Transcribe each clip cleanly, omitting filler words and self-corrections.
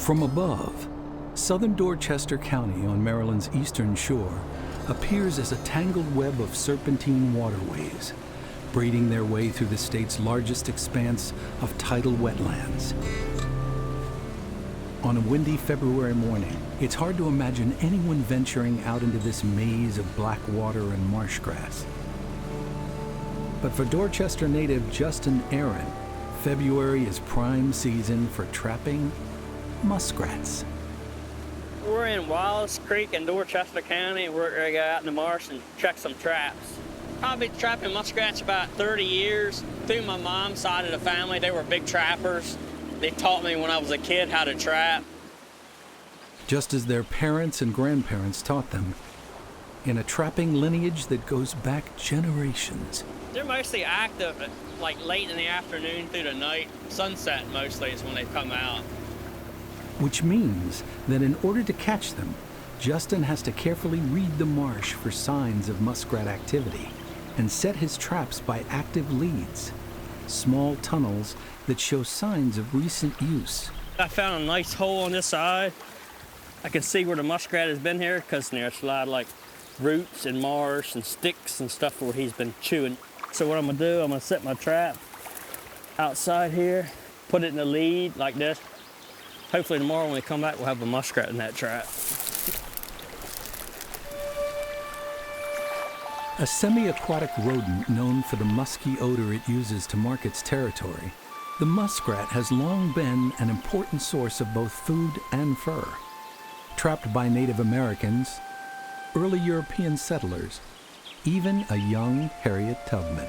From above, southern Dorchester County on Maryland's eastern shore appears as a tangled web of serpentine waterways, braiding their way through the state's largest expanse of tidal wetlands. On a windy February morning, it's hard to imagine anyone venturing out into this maze of black water and marsh grass. But for Dorchester native Justin Aaron, February is prime season for trapping muskrats. We're in Wallace Creek in Dorchester County. We're going to go out in the marsh and check some traps. I've been trapping muskrats about 30 years. Through my mom's side of the family, they were big trappers. They taught me when I was a kid how to trap. Just as their parents and grandparents taught them, in a trapping lineage that goes back generations. They're mostly active like late in the afternoon through the night. Sunset mostly is when they come out. Which means that in order to catch them, Justin has to carefully read the marsh for signs of muskrat activity and set his traps by active leads, small tunnels that show signs of recent use. I found a nice hole on this side. I can see where the muskrat has been here because there's a lot of like roots and marsh and sticks and stuff where he's been chewing. So what I'm gonna do, I'm gonna set my trap outside here, put it in the lead like this. Hopefully tomorrow when we come back, we'll have a muskrat in that trap. A semi-aquatic rodent known for the musky odor it uses to mark its territory, the muskrat has long been an important source of both food and fur. Trapped by Native Americans, early European settlers, even a young Harriet Tubman.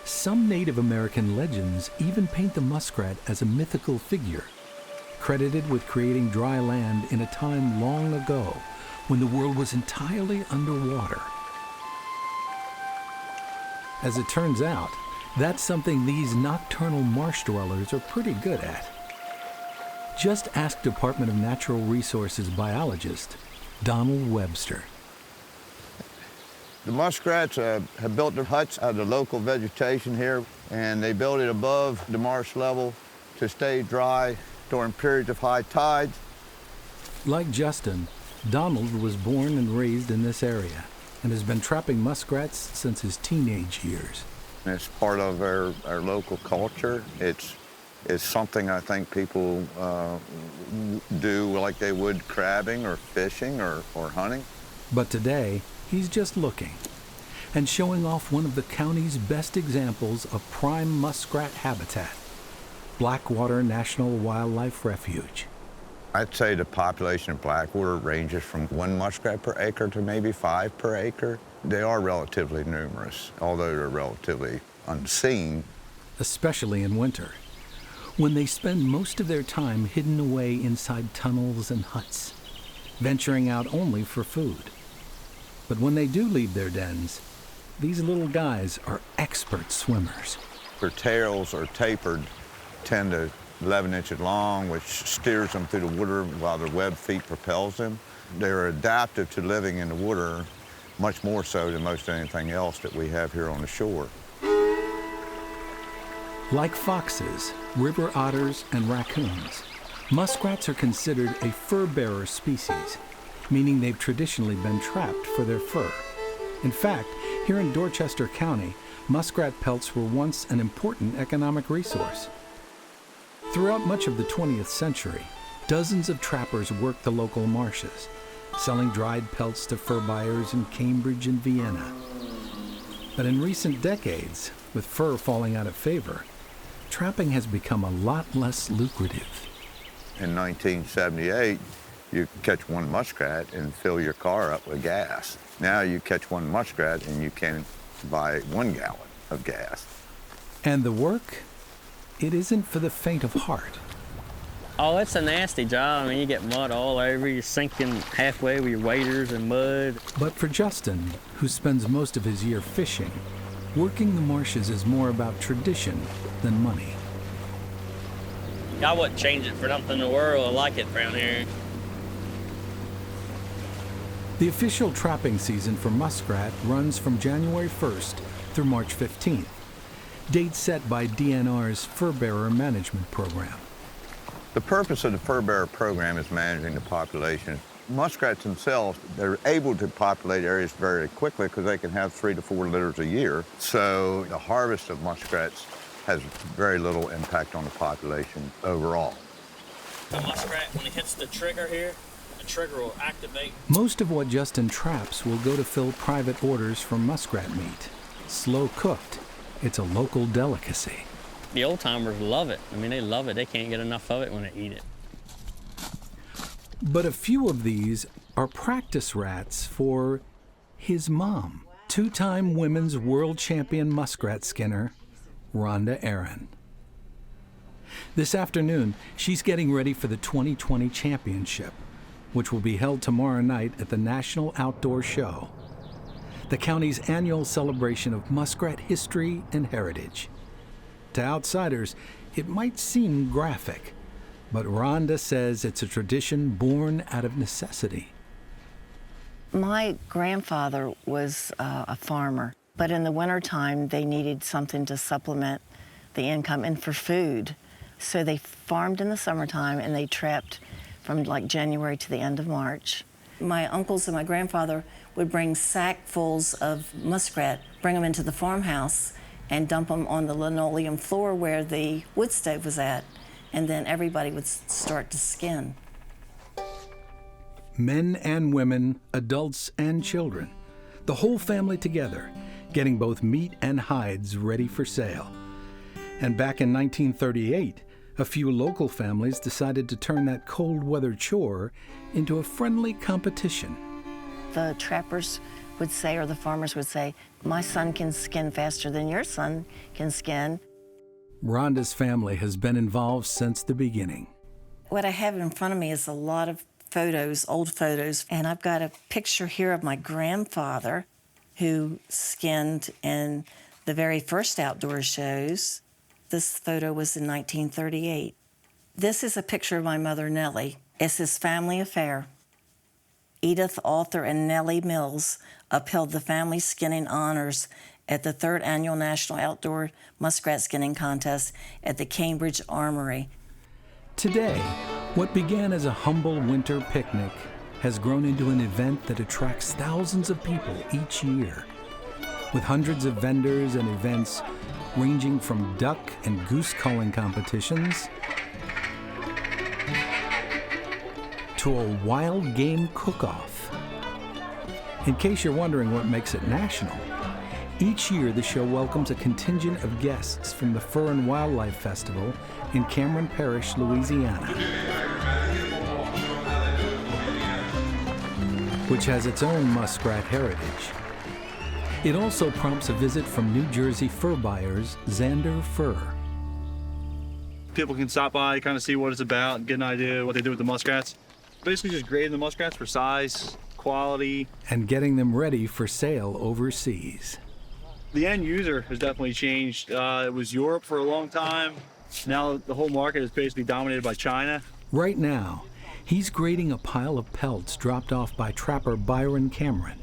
Some Native American legends even paint the muskrat as a mythical figure, credited with creating dry land in a time long ago when the world was entirely underwater. As it turns out, that's something these nocturnal marsh dwellers are pretty good at. Just ask Department of Natural Resources biologist Donald Webster. The muskrats have built their huts out of the local vegetation here, and they build it above the marsh level to stay dry during periods of high tides. Like Justin, Donald was born and raised in this area and has been trapping muskrats since his teenage years. It's part of our local culture. It's something I think people do like they would crabbing or fishing or hunting. But today, he's just looking and showing off one of the county's best examples of prime muskrat habitat, Blackwater National Wildlife Refuge. I'd say the population of Blackwater ranges from 1 muskrat per acre to maybe 5 per acre. They are relatively numerous, although they're relatively unseen. Especially in winter, when they spend most of their time hidden away inside tunnels and huts, venturing out only for food. But when they do leave their dens, these little guys are expert swimmers. Their tails are tapered 10 to 11 inches long, which steers them through the water while their webbed feet propels them. They're adaptive to living in the water, much more so than most anything else that we have here on the shore. Like foxes, river otters, and raccoons, muskrats are considered a fur-bearer species, meaning they've traditionally been trapped for their fur. In fact, here in Dorchester County, muskrat pelts were once an important economic resource. Throughout much of the 20th century, dozens of trappers worked the local marshes, selling dried pelts to fur buyers in Cambridge and Vienna. But in recent decades, with fur falling out of favor, trapping has become a lot less lucrative. In 1978, you could catch 1 muskrat and fill your car up with gas. Now you catch 1 muskrat and you can buy 1 gallon of gas. And the work? It isn't for the faint of heart. Oh, it's a nasty job. I mean, you get mud all over. You're sinking halfway with your waders and mud. But for Justin, who spends most of his year fishing, working the marshes is more about tradition than money. I wouldn't change it for nothing in the world. I like it around here. The official trapping season for muskrat runs from January 1st through March 15th, date set by DNR's Fur Bearer Management Program. The purpose of the fur bearer program is managing the population. Muskrats themselves, they're able to populate areas very quickly because they can have 3 to 4 litters a year. So the harvest of muskrats has very little impact on the population overall. The muskrat, when it hits the trigger here, the trigger will activate. Most of what Justin traps will go to fill private orders for muskrat meat. Slow cooked, it's a local delicacy. The old timers love it. I mean, they love it. They can't get enough of it when they eat it. But a few of these are practice rats for his mom, two-time women's world champion muskrat skinner, Rhonda Aaron. This afternoon, she's getting ready for the 2020 championship, which will be held tomorrow night at the National Outdoor Show, the county's annual celebration of muskrat history and heritage. To outsiders, it might seem graphic, but Rhonda says it's a tradition born out of necessity. My grandfather was a farmer, but in the wintertime, they needed something to supplement the income and for food. So they farmed in the summertime and they trapped from like January to the end of March. My uncles and my grandfather would bring sackfuls of muskrat, bring them into the farmhouse and dump them on the linoleum floor where the wood stove was at. And then everybody would start to skin. Men and women, adults and children, the whole family together, getting both meat and hides ready for sale. And back in 1938, a few local families decided to turn that cold weather chore into a friendly competition. The trappers would say, or the farmers would say, my son can skin faster than your son can skin. Rhonda's family has been involved since the beginning. What I have in front of me is a lot of photos, old photos, and I've got a picture here of my grandfather who skinned in the very first outdoor shows. This photo was in 1938. This is a picture of my mother, Nellie. It's his family affair. Edith Arthur and Nellie Mills upheld the family skinning honors at the 3rd Annual National Outdoor Muskrat Skinning Contest at the Cambridge Armory. Today, what began as a humble winter picnic has grown into an event that attracts thousands of people each year, with hundreds of vendors and events ranging from duck and goose calling competitions to a wild game cook-off. In case you're wondering what makes it national, each year the show welcomes a contingent of guests from the Fur and Wildlife Festival in Cameron Parish, Louisiana, which has its own muskrat heritage. It also prompts a visit from New Jersey fur buyers Zander Fur. People can stop by, kind of see what it's about, and get an idea of what they do with the muskrats. Basically just grading the muskrats for size, quality. And getting them ready for sale overseas. The end user has definitely changed. It was Europe for a long time. Now the whole market is basically dominated by China. Right now, he's grading a pile of pelts dropped off by trapper Byron Cameron.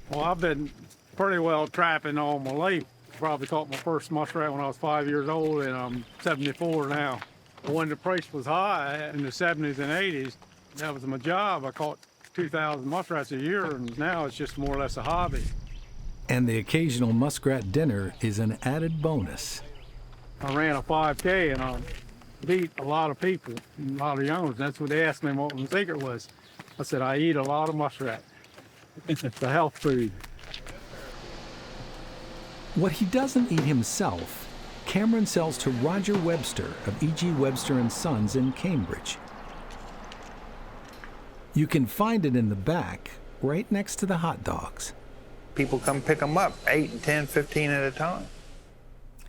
Well, I've been pretty well trapping all my life. Probably caught my first muskrat when I was 5 years old, and I'm 74 now. When the price was high in the 70s and 80s, that was my job. I caught 2,000 muskrats a year, and now it's just more or less a hobby. And the occasional muskrat dinner is an added bonus. I ran a 5K, and I beat a lot of people, a lot of young ones. That's what they asked me what my secret was. I said, I eat a lot of muskrat. It's a health food. What he doesn't eat himself, Cameron sells to Roger Webster of E.G. Webster & Sons in Cambridge. You can find it in the back, right next to the hot dogs. People come pick them up, 8 and 10, 15 at a time.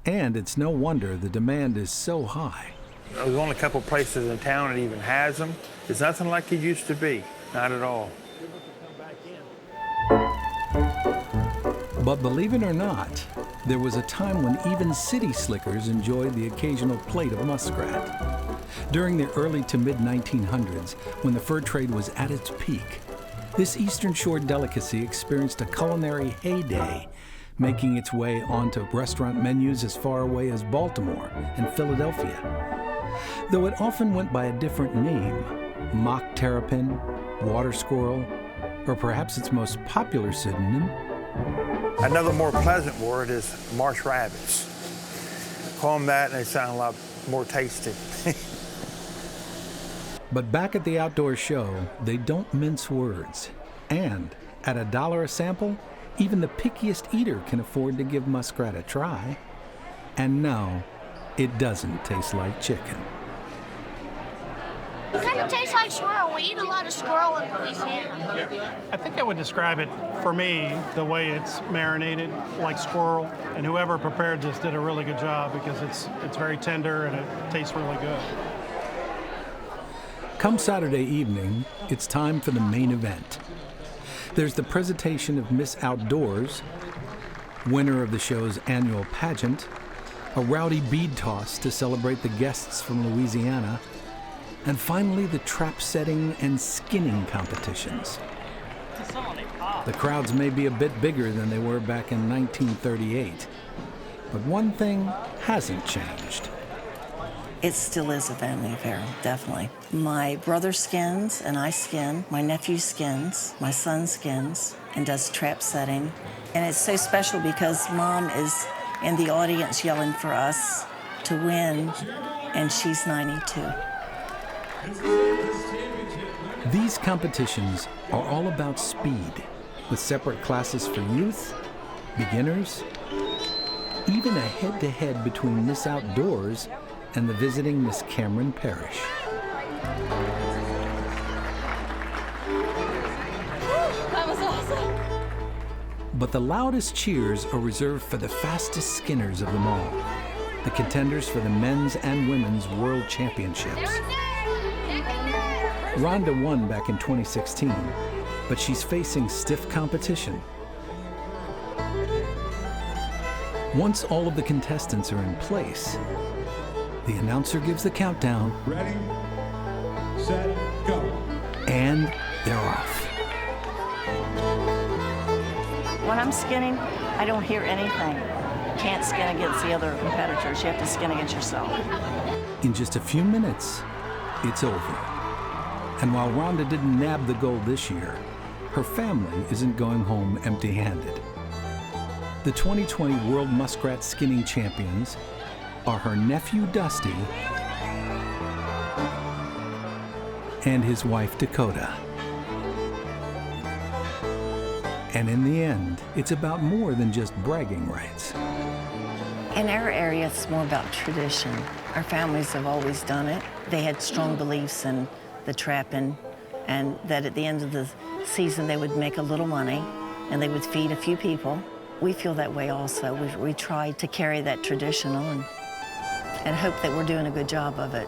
And it's no wonder the demand is so high. There's only a couple places in town that even has them. It's nothing like it used to be, not at all. But believe it or not, there was a time when even city slickers enjoyed the occasional plate of muskrat. During the early to mid-1900s, when the fur trade was at its peak, this Eastern Shore delicacy experienced a culinary heyday, making its way onto restaurant menus as far away as Baltimore and Philadelphia. though it often went by a different name: mock terrapin, water squirrel, or perhaps its most popular synonym, Another more pleasant word is marsh rabbits. Call them that and they sound a lot more tasty. But back at the outdoor show, they don't mince words. And at $1 a sample, even the pickiest eater can afford to give muskrat a try. And no, it doesn't taste like chicken. It kind of tastes like squirrel. We eat a lot of squirrel in Louisiana. I think I would describe it, for me, the way it's marinated, like squirrel. And whoever prepared this did a really good job because it's very tender and it tastes really good. Come Saturday evening, it's time for the main event. There's the presentation of Miss Outdoors, winner of the show's annual pageant, a rowdy bead toss to celebrate the guests from Louisiana, and finally the trap setting and skinning competitions. The crowds may be a bit bigger than they were back in 1938, but one thing hasn't changed. It still is a family affair, definitely. My brother skins and I skin, my nephew skins, my son skins and does trap setting. And it's so special because Mom is in the audience yelling for us to win, and she's 92. These competitions are all about speed, with separate classes for youth, beginners, even a head-to-head between Miss Outdoors and the visiting Miss Cameron Parrish. That was awesome. But the loudest cheers are reserved for the fastest skinners of them all, the contenders for the men's and women's world championships. Rhonda won back in 2016, but she's facing stiff competition. Once all of the contestants are in place, the announcer gives the countdown. Ready, set, go. And they're off. When I'm skinning, I don't hear anything. You can't skin against the other competitors. You have to skin against yourself. In just a few minutes, it's over. And while Rhonda didn't nab the gold this year, her family isn't going home empty-handed. The 2020 World Muskrat Skinning Champions are her nephew Dusty and his wife Dakota. And in the end, it's about more than just bragging rights. In our area, it's more about tradition. Our families have always done it. They had strong beliefs in the trapping, and that at the end of the season they would make a little money and they would feed a few people. We feel that way also. We try to carry that tradition on and hope that we're doing a good job of it.